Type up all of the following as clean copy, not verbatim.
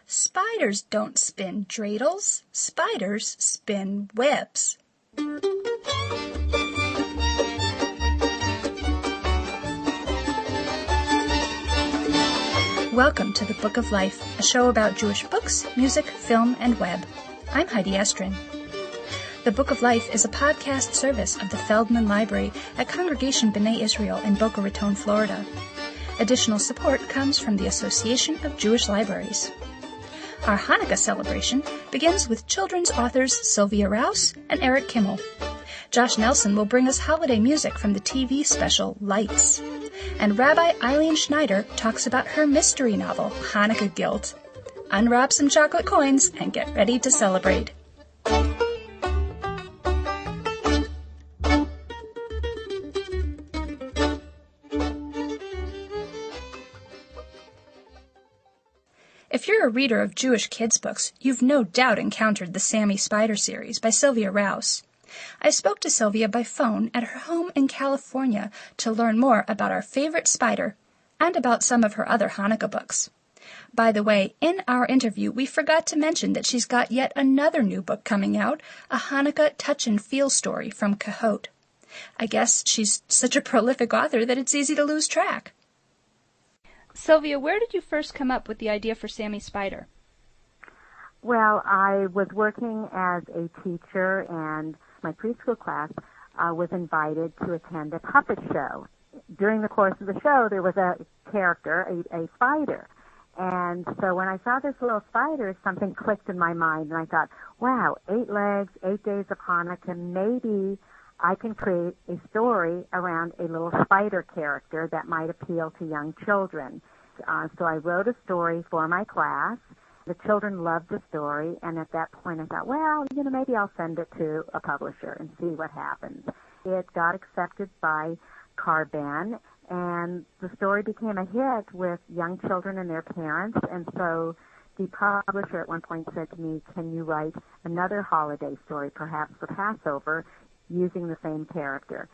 Spiders don't spin dreidels. Spiders spin webs. Welcome to the Book of Life, a show about Jewish books, music, film, and web. I'm Heidi Estrin. The Book of Life is a podcast service of the Feldman Library at Congregation B'nai Israel in Boca Raton, Florida. Additional support comes from the Association of Jewish Libraries. Our Hanukkah celebration begins with children's authors Sylvia Rouse and Eric Kimmel. Josh Nelson will bring us holiday music from the TV special Lights. And Rabbi Eileen Schneider talks about her mystery novel, Hanukkah Guilt. Unwrap some chocolate coins and get ready to celebrate. If you're a reader of Jewish kids' books, you've no doubt encountered the Sammy Spider series by Sylvia Rouse. I spoke to Sylvia by phone at her home in California to learn more about our favorite spider and about some of her other Hanukkah books. By the way, in our interview, we forgot to mention that she's got yet another new book coming out, a Hanukkah touch and feel story from Cahote. I guess she's such a prolific author that it's easy to lose track. Sylvia, where did you first come up with the idea for Sammy Spider? Well, I was working as a teacher, and my preschool class was invited to attend a puppet show. During the course of the show, there was a character, a spider. And so when I saw this little spider, something clicked in my mind, and I thought, wow, 8 legs, 8 days of Hanukkah, maybe I can create a story around a little spider character that might appeal to young children. So I wrote a story for my class. The children loved the story, and at that point I thought, well, maybe I'll send it to a publisher and see what happens. It got accepted by Carban, and the story became a hit with young children and their parents, and so the publisher at one point said to me, can you write another holiday story, perhaps for Passover, using the same character?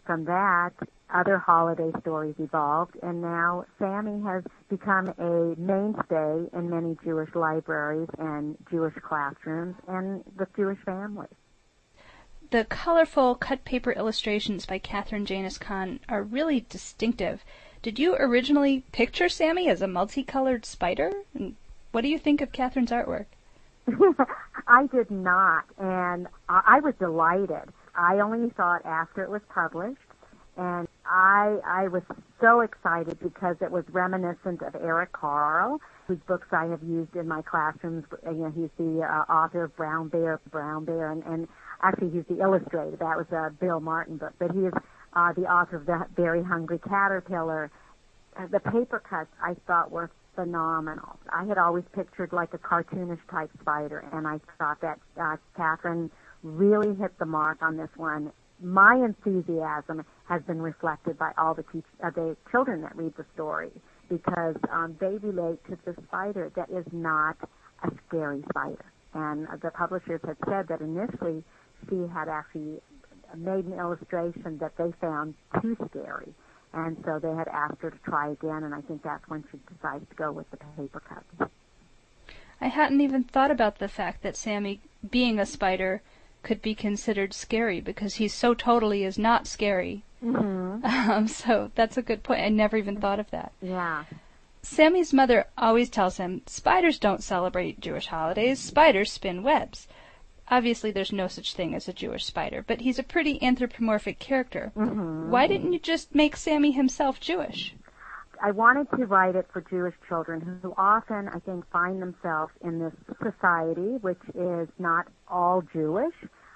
From that, other holiday stories evolved, and now Sammy has become a mainstay in many Jewish libraries and Jewish classrooms and with Jewish families. The colorful cut paper illustrations by Catherine Janus Kahn are really distinctive. Did you originally picture Sammy as a multicolored spider? And what do you think of Catherine's artwork? I did not, and I was delighted. I only saw it after it was published, and I was so excited because it was reminiscent of Eric Carle, whose books I have used in my classrooms. He's the author of Brown Bear, and actually he's the illustrator. That was a Bill Martin book, but he is the author of The Very Hungry Caterpillar. The paper cuts I thought were phenomenal. I had always pictured like a cartoonish type spider, and I thought that Catherine really hit the mark on this one. My enthusiasm has been reflected by all the children that read the story, because they relate to the spider that is not a scary spider. And the publishers had said that initially she had actually made an illustration that they found too scary. And so they had asked her to try again, and I think that's when she decided to go with the paper cuts. I hadn't even thought about the fact that Sammy, being a spider, could be considered scary, because he so totally is not scary. Mm-hmm. So that's a good point. I never even thought of that. Yeah. Sammy's mother always tells him, spiders don't celebrate Jewish holidays, spiders spin webs. Obviously there's no such thing as a Jewish spider, but he's a pretty anthropomorphic character. Mm-hmm. Why didn't you just make Sammy himself Jewish? I wanted to write it for Jewish children who often, I think, find themselves in this society, which is not all Jewish,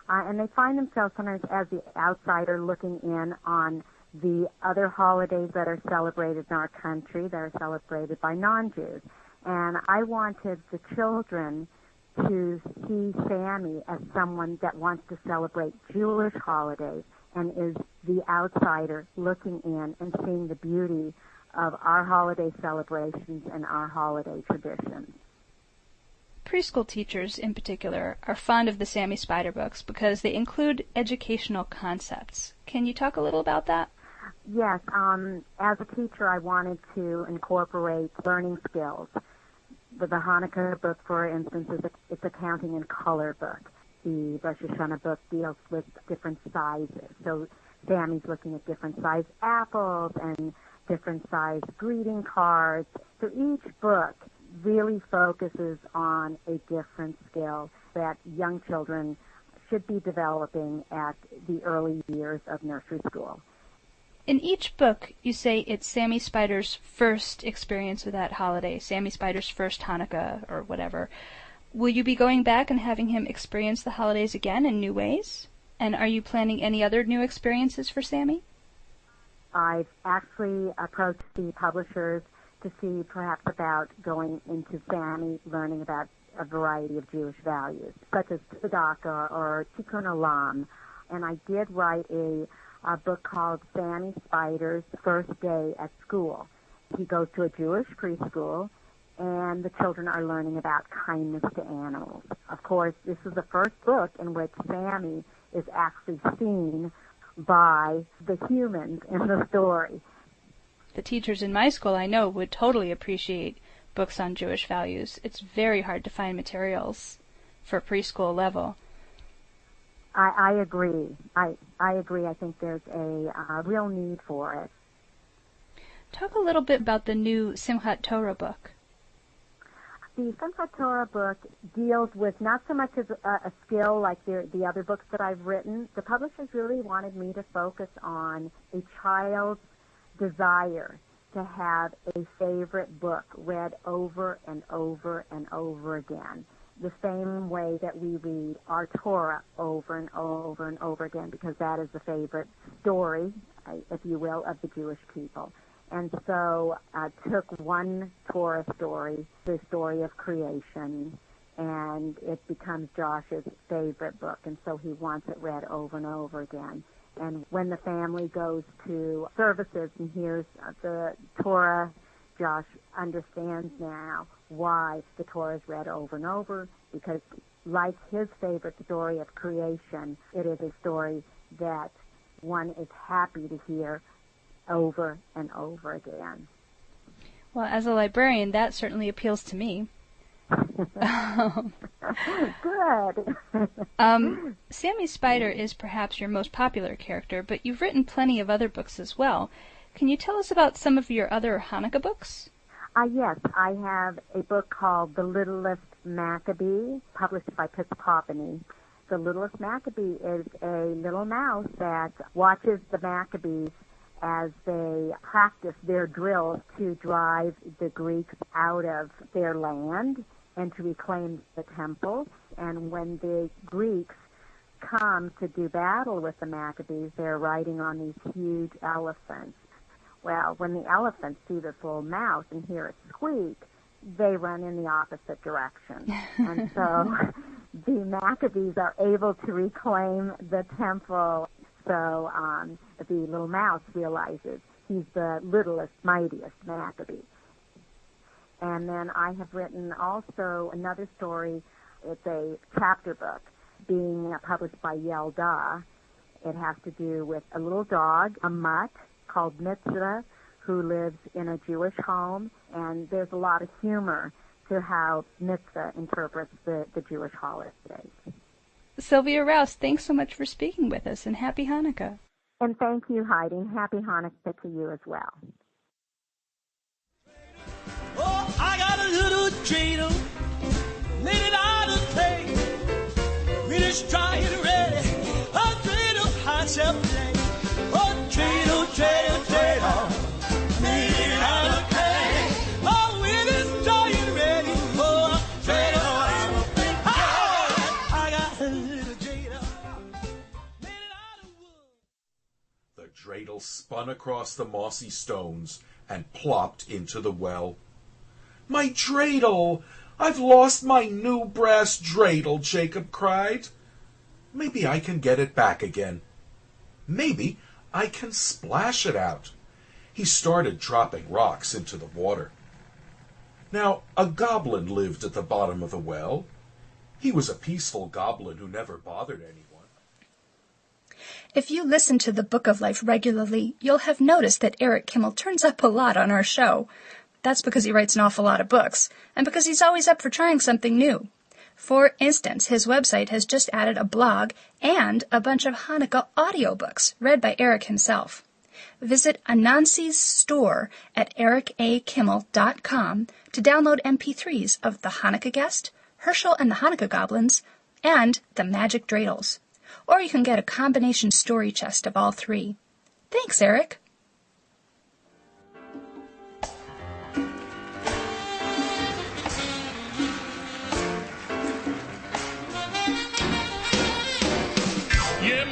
and they find themselves sometimes as the outsider looking in on the other holidays that are celebrated in our country that are celebrated by non-Jews. And I wanted the children to see Sammy as someone that wants to celebrate Jewish holidays and is the outsider looking in and seeing the beauty of our holiday celebrations and our holiday traditions. Preschool teachers, in particular, are fond of the Sammy Spider books because they include educational concepts. Can you talk a little about that? Yes. As a teacher, I wanted to incorporate learning skills. the Hanukkah book, for instance, it's a counting and color book. The Rosh Hashanah book deals with different sizes. So Sammy's looking at different size apples and different size greeting cards. So each book really focuses on a different skill that young children should be developing at the early years of nursery school. In each book, you say it's Sammy Spider's first experience with that holiday, Sammy Spider's first Hanukkah or whatever. Will you be going back and having him experience the holidays again in new ways? And are you planning any other new experiences for Sammy? I've actually approached the publishers to see perhaps about going into Sammy, learning about a variety of Jewish values, such as tzedakah or tikkun olam. And I did write a book called Sammy Spider's First Day at School. He goes to a Jewish preschool, and the children are learning about kindness to animals. Of course, this is the first book in which Sammy is actually seen by the humans in the story. The teachers in my school, I know, would totally appreciate books on Jewish values. It's very hard to find materials for preschool level. I agree. I agree. I think there's a real need for it. Talk a little bit about the new Simchat Torah book. The Simchat Torah book deals with not so much as a skill like the other books that I've written. The publishers really wanted me to focus on a child's desire to have a favorite book read over and over and over again, the same way that we read our Torah over and over and over again, because that is the favorite story, if you will, of the Jewish people. And so I took one Torah story, the story of creation, and it becomes Josh's favorite book, and so he wants it read over and over again. And when the family goes to services and hears the Torah, Josh understands now why the Torah is read over and over, because like his favorite story of creation, it is a story that one is happy to hear over and over again. Well, as a librarian, that certainly appeals to me. Good. Sammy Spider is perhaps your most popular character, but you've written plenty of other books as well. Can you tell us about some of your other Hanukkah books? Yes, I have a book called The Littlest Maccabee, published by Piscopany. The Littlest Maccabee is a little mouse that watches the Maccabees as they practice their drills to drive the Greeks out of their land and to reclaim the temple. And when the Greeks come to do battle with the Maccabees, they're riding on these huge elephants. Well, when the elephants see this little mouse and hear it squeak, they run in the opposite direction. And so the Maccabees are able to reclaim the temple. So the little mouse realizes he's the littlest, mightiest Maccabee. And then I have written also another story. It's a chapter book being published by Yelda. It has to do with a little dog, a mutt, called Mitzvah, who lives in a Jewish home. And there's a lot of humor to how Mitzvah interprets the Jewish holidays. Sylvia Rouse, thanks so much for speaking with us, and Happy Hanukkah. And thank you, Heidi. Happy Hanukkah to you as well. Oh, I got a little dreidel, laid it out of play. When it's dry and ready, a dreidel has a play. Oh, dreidel, dreidel, dreidel, made it out of clay. Oh, when it's dry and ready, oh, a dreidel has a play. I got a little dreidel, made it out of wood. The dreidel spun across the mossy stones and plopped into the well. "My dreidel! I've lost my new brass dreidel," Jacob cried. "Maybe I can get it back again. Maybe I can splash it out." He started dropping rocks into the water. Now, a goblin lived at the bottom of the well. He was a peaceful goblin who never bothered anyone. If you listen to the Book of Life regularly, you'll have noticed that Eric Kimmel turns up a lot on our show. That's because he writes an awful lot of books, and because he's always up for trying something new. For instance, his website has just added a blog and a bunch of Hanukkah audiobooks read by Eric himself. Visit Anansi's store at ericakimmel.com to download MP3s of The Hanukkah Guest, Herschel and the Hanukkah Goblins, and The Magic Dreidels. Or you can get a combination story chest of all three. Thanks, Eric.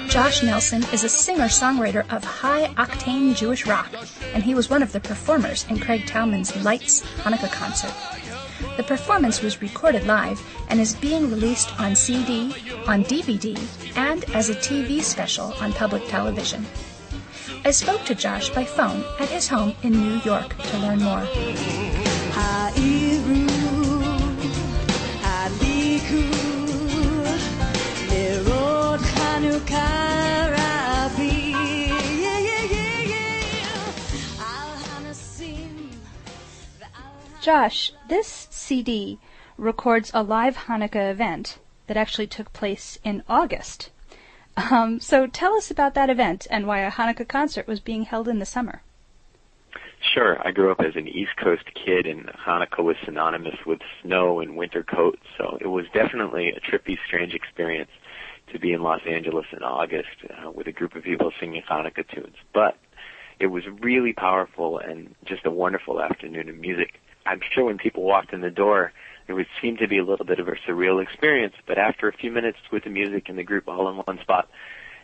Josh Nelson is a singer-songwriter of high-octane Jewish rock, and he was one of the performers in Craig Talman's Lights Hanukkah concert. The performance was recorded live and is being released on CD, on DVD, and as a TV special on public television. I spoke to Josh by phone at his home in New York to learn more. Josh, this CD records a live Hanukkah event that actually took place in August. So tell us about that event and why a Hanukkah concert was being held in the summer. Sure. I grew up as an East Coast kid, and Hanukkah was synonymous with snow and winter coats, so it was definitely a trippy, strange experience to be in Los Angeles in August with a group of people singing Hanukkah tunes. But it was really powerful and just a wonderful afternoon of music. I'm sure when people walked in the door, it would seem to be a little bit of a surreal experience, but after a few minutes with the music and the group all in one spot,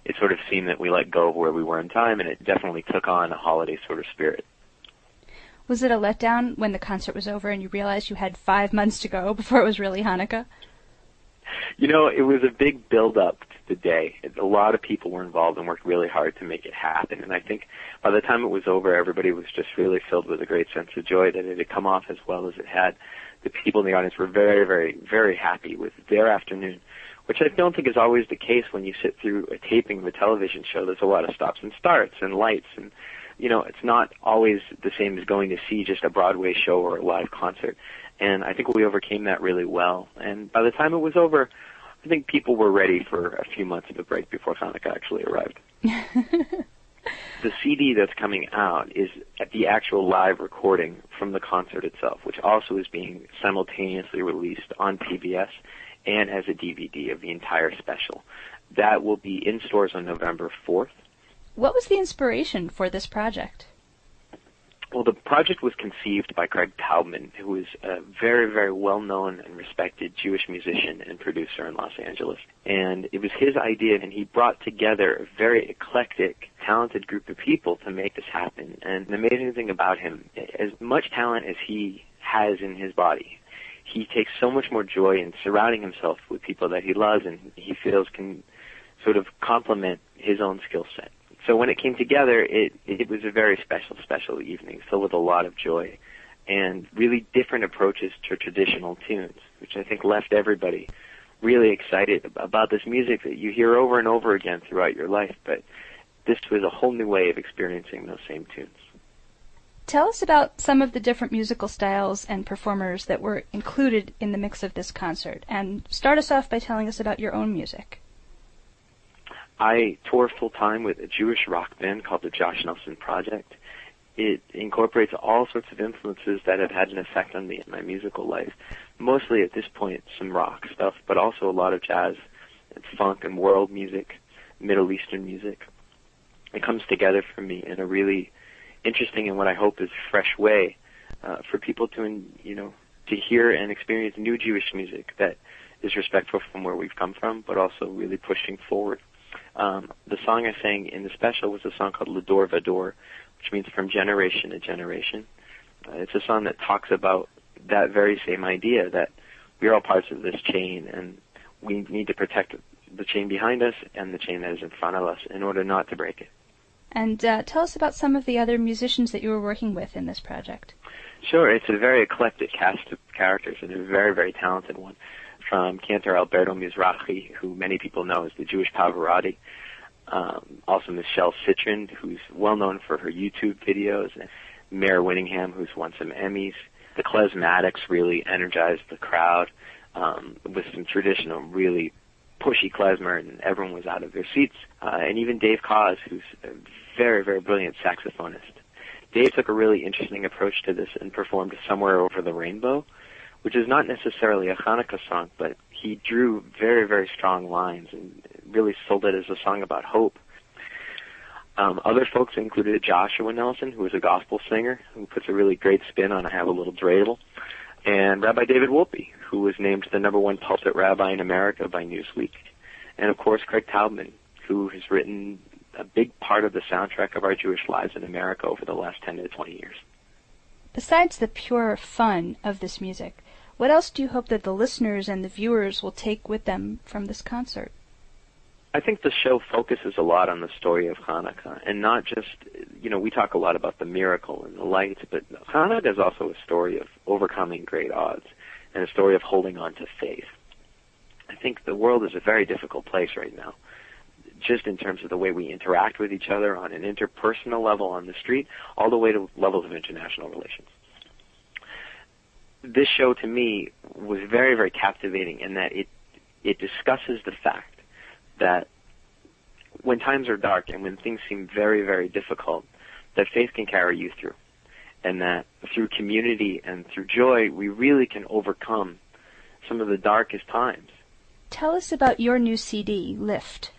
it sort of seemed that we let go of where we were in time, and it definitely took on a holiday sort of spirit. Was it a letdown when the concert was over and you realized you had 5 months to go before it was really Hanukkah? You know, it was a big build-up to the day. A lot of people were involved and worked really hard to make it happen. And I think by the time it was over, everybody was just really filled with a great sense of joy that it had come off as well as it had. The people in the audience were very, very, very happy with their afternoon, which I don't think is always the case when you sit through a taping of a television show. There's a lot of stops and starts and lights, and, you know, it's not always the same as going to see just a Broadway show or a live concert. And I think we overcame that really well. And by the time it was over, I think people were ready for a few months of a break before Hanukkah actually arrived. The CD that's coming out is at the actual live recording from the concert itself, which also is being simultaneously released on PBS and as a DVD of the entire special. That will be in stores on November 4th. What was the inspiration for this project? Well, the project was conceived by Craig Taubman, who is a very, very well-known and respected Jewish musician and producer in Los Angeles. And it was his idea, and he brought together a very eclectic, talented group of people to make this happen. And the amazing thing about him, as much talent as he has in his body, he takes so much more joy in surrounding himself with people that he loves and he feels can sort of complement his own skill set. So when it came together, it was a very special, special evening, filled with a lot of joy and really different approaches to traditional tunes, which I think left everybody really excited about this music that you hear over and over again throughout your life. But this was a whole new way of experiencing those same tunes. Tell us about some of the different musical styles and performers that were included in the mix of this concert, and start us off by telling us about your own music. I tour full-time with a Jewish rock band called the Josh Nelson Project. It incorporates all sorts of influences that have had an effect on me in my musical life. Mostly at this point some rock stuff, but also a lot of jazz and funk and world music, Middle Eastern music. It comes together for me in a really interesting and what I hope is fresh way for people to, to hear and experience new Jewish music that is respectful from where we've come from, but also really pushing forward. The song I sang in the special was a song called L'Dor Vador, which means from generation to generation. It's a song that talks about that very same idea, that we're all parts of this chain, and we need to protect the chain behind us and the chain that is in front of us in order not to break it. And tell us about some of the other musicians that you were working with in this project. Sure, it's a very eclectic cast of characters, and a very, very talented one. From Cantor Alberto Mizrahi, who many people know as the Jewish Pavarotti. Also Michelle Citrin, who's well known for her YouTube videos. Mayor Winningham, who's won some Emmys. The Klezmatics really energized the crowd with some traditional, really pushy klezmer, and everyone was out of their seats. And even Dave Koz, who's a very, very brilliant saxophonist. Dave took a really interesting approach to this and performed Somewhere Over the Rainbow, which is not necessarily a Hanukkah song, but he drew very, very strong lines and really sold it as a song about hope. Other folks included Joshua Nelson, who is a gospel singer, who puts a really great spin on I Have a Little Dreidel, and Rabbi David Wolpe, who was named the #1 pulpit rabbi in America by Newsweek, and of course Craig Taubman, who has written a big part of the soundtrack of our Jewish lives in America over the last 10 to 20 years. Besides the pure fun of this music, what else do you hope that the listeners and the viewers will take with them from this concert? I think the show focuses a lot on the story of Hanukkah, and not just, we talk a lot about the miracle and the lights, but Hanukkah is also a story of overcoming great odds and a story of holding on to faith. I think the world is a very difficult place right now, just in terms of the way we interact with each other on an interpersonal level on the street, all the way to levels of international relations. This show, to me, was very, very captivating in that it discusses the fact that when times are dark and when things seem very, very difficult, that faith can carry you through, and that through community and through joy, we really can overcome some of the darkest times. Tell us about your new CD, Lift.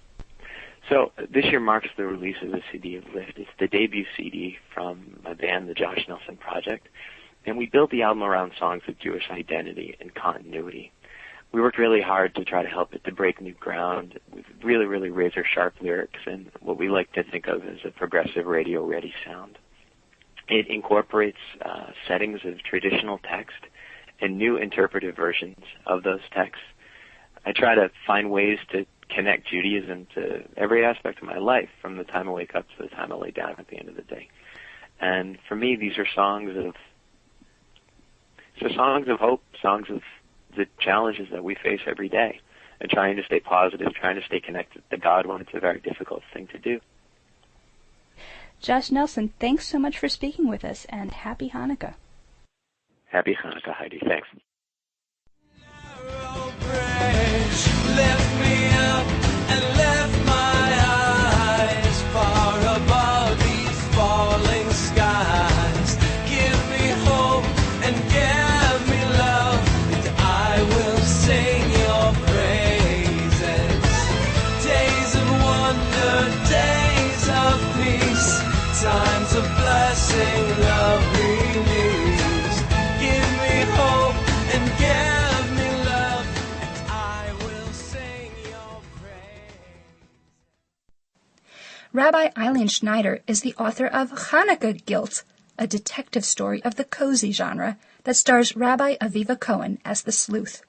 So this year marks the release of the CD of Lift. It's the debut CD from my band, the Josh Nelson Project, and we built the album around songs of Jewish identity and continuity. We worked really hard to try to help it to break new ground with really, really razor-sharp lyrics and what we like to think of as a progressive radio-ready sound. It incorporates settings of traditional text and new interpretive versions of those texts. I try to find ways to connect Judaism to every aspect of my life, from the time I wake up to the time I lay down at the end of the day. And for me, these are songs of hope, songs of the challenges that we face every day, and trying to stay positive, trying to stay connected to God when it's a very difficult thing to do. Josh Nelson, thanks so much for speaking with us, and happy Hanukkah. Happy Hanukkah, Heidi. Thanks. Lift me up and lift my eyes far above these falling skies. Give me hope and give me love, and I will sing your praises. Days of wonder, days of peace, times of blessing, love release. Give me hope and give me love, and I will sing your praise. Rabbi Eileen Schneider is the author of Hanukkah Guilt, a detective story of the cozy genre that stars Rabbi Aviva Cohen as the sleuth.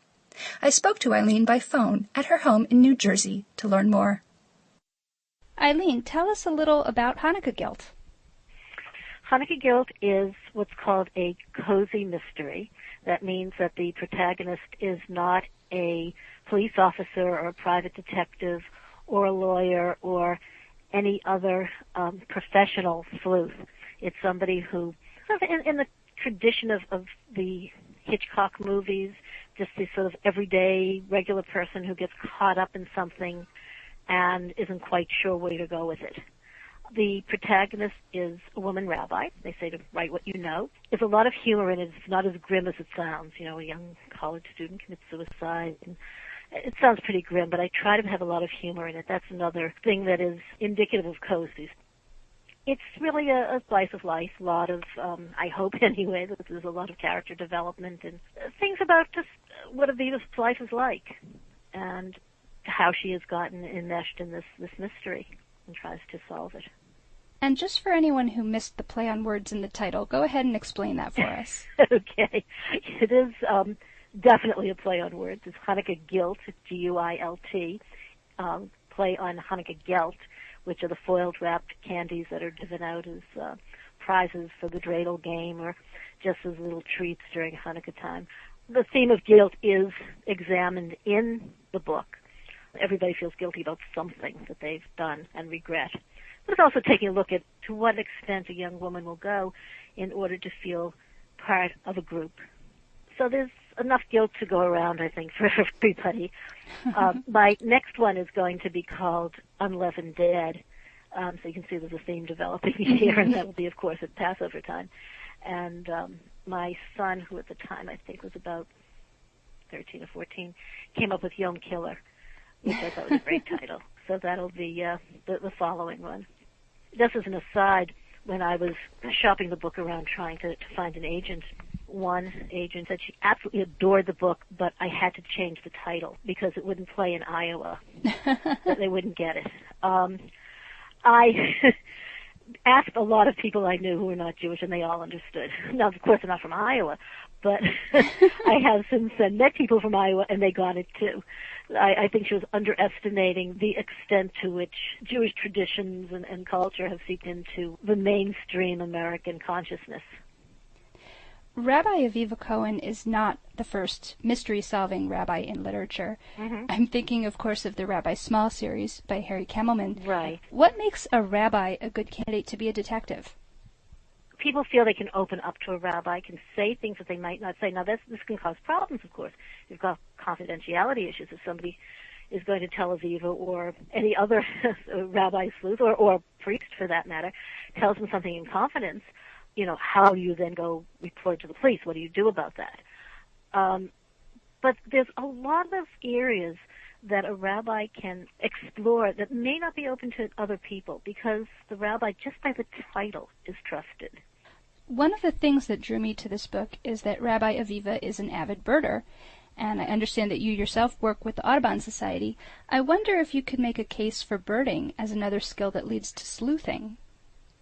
I spoke to Eileen by phone at her home in New Jersey to learn more. Eileen, tell us a little about Hanukkah Guilt. Hanukkah Guilt is what's called a cozy mystery. That means that the protagonist is not a police officer or a private detective or a lawyer or any other professional sleuth. It's somebody who, in the tradition of the Hitchcock movies, just this sort of everyday, regular person who gets caught up in something and isn't quite sure where to go with it. The protagonist is a woman rabbi. They say to write what you know. There's a lot of humor in it. It's not as grim as it sounds. You know, a young college student commits suicide. And it sounds pretty grim, but I try to have a lot of humor in it. That's another thing that is indicative of cozies. It's really a slice of life, a lot of, I hope anyway, that there's a lot of character development and things about just what Aviva's life is like and how she has gotten enmeshed in this mystery and tries to solve it. And just for anyone who missed the play on words in the title, go ahead and explain that for us. Okay. It is definitely a play on words. It's Hanukkah Guilt, G-U-I-L-T, play on Hanukkah Gelt, which are the foiled wrapped candies that are given out as prizes for the Dreidel game or just as little treats during Hanukkah time. The theme of guilt is examined in the book. Everybody feels guilty about something that they've done and regret. But it's also taking a look at to what extent a young woman will go in order to feel part of a group. So there's enough guilt to go around, I think, for everybody. My next one is going to be called Unleavened Dead. So you can see there's a theme developing here, and that will be, of course, at Passover time. And my son, who at the time I think was about 13 or 14, came up with Yom Killer, which I thought was a great title. So that'll be the following one. Just as an aside, when I was shopping the book around trying to find an agent, one agent said she absolutely adored the book, but I had to change the title because it wouldn't play in Iowa. That they wouldn't get it. I asked a lot of people I knew who were not Jewish, and they all understood. Now, of course, they're not from Iowa, but I have since then met people from Iowa, and they got it too. I think she was underestimating the extent to which Jewish traditions and culture have seeped into the mainstream American consciousness. Rabbi Aviva Cohen is not the first mystery-solving rabbi in literature. Mm-hmm. I'm thinking, of course, of the Rabbi Small series by Harry Kemmelman. Right. What makes a rabbi a good candidate to be a detective? People feel they can open up to a rabbi, can say things that they might not say. Now, this can cause problems, of course. You've got confidentiality issues. If somebody is going to tell Aviva or any other rabbi sleuth or priest, for that matter, tells them something in confidence, how do you then go report to the police? What do you do about that? But there's a lot of areas that a rabbi can explore that may not be open to other people because the rabbi, just by the title, is trusted. One of the things that drew me to this book is that Rabbi Aviva is an avid birder, and I understand that you yourself work with the Audubon Society. I wonder if you could make a case for birding as another skill that leads to sleuthing.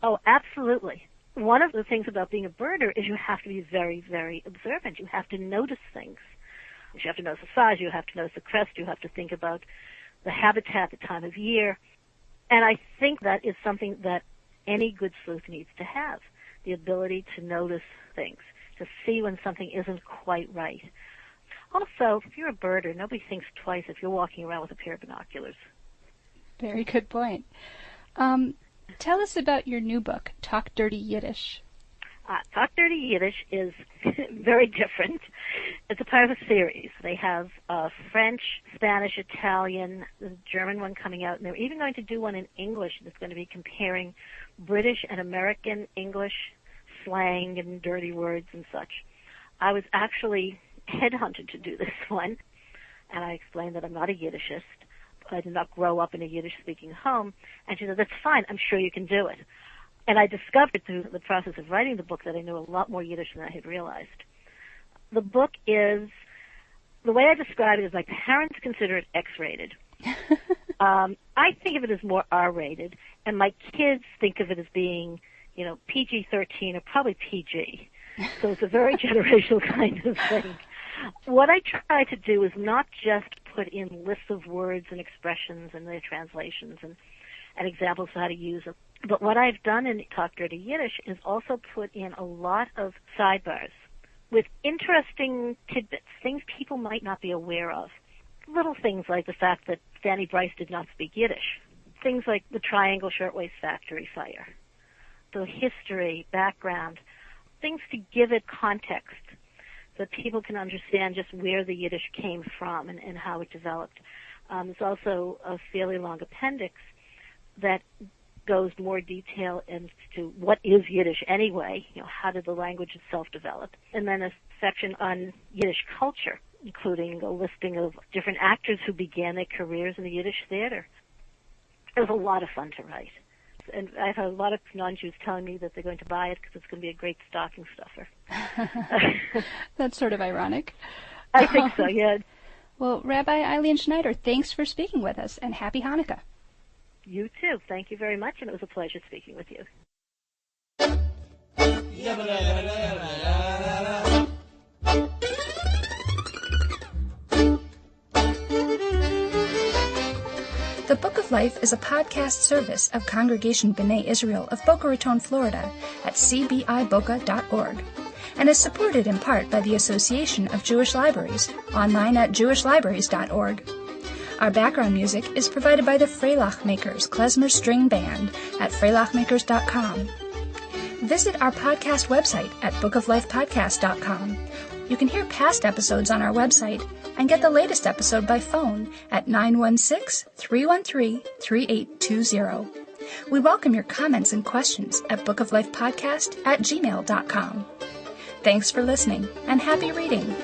Oh, absolutely. One of the things about being a birder is you have to be very, very observant. You have to notice things. You have to notice the size. You have to notice the crest. You have to think about the habitat, the time of year. And I think that is something that any good sleuth needs to have, the ability to notice things, to see when something isn't quite right. Also, if you're a birder, nobody thinks twice if you're walking around with a pair of binoculars. Very good point. Tell us about your new book, Talk Dirty Yiddish. Talk Dirty Yiddish is very different. It's a part of a series. They have French, Spanish, Italian, the German one coming out, and they're even going to do one in English that's going to be comparing British and American English slang and dirty words and such. I was actually headhunted to do this one, and I explained that I'm not a Yiddishist. I did not grow up in a Yiddish-speaking home. And she said, that's fine. I'm sure you can do it. And I discovered through the process of writing the book that I knew a lot more Yiddish than I had realized. The book is, the way I describe it is my parents consider it X-rated. I think of it as more R-rated, and my kids think of it as being, PG-13 or probably PG. So it's a very generational kind of thing. What I try to do is not just put in lists of words and expressions and their translations and examples of how to use them. But what I've done in Talk Dirty Yiddish is also put in a lot of sidebars with interesting tidbits, things people might not be aware of. Little things like the fact that Fanny Bryce did not speak Yiddish. Things like the Triangle Shirtwaist Factory fire. The history, background, things to give it context so that people can understand just where the Yiddish came from and how it developed. There's also a fairly long appendix that goes more detail into what is Yiddish anyway, how did the language itself develop, and then a section on Yiddish culture, including a listing of different actors who began their careers in the Yiddish theater. It was a lot of fun to write. And I've had a lot of non-Jews telling me that they're going to buy it because it's going to be a great stocking stuffer. That's sort of ironic. I think so, yeah. Well, Rabbi Eileen Schneider, thanks for speaking with us, and happy Hanukkah. You too. Thank you very much, and it was a pleasure speaking with you. The Book of Life is a podcast service of Congregation B'nai Israel of Boca Raton, Florida, at cbiboca.org, and is supported in part by the Association of Jewish Libraries, online at jewishlibraries.org. Our background music is provided by the Freilachmakers Klezmer String Band at freilachmakers.com. Visit our podcast website at bookoflifepodcast.com. You can hear past episodes on our website and get the latest episode by phone at 916-313-3820. We welcome your comments and questions at bookoflifepodcast@gmail.com. Thanks for listening and happy reading.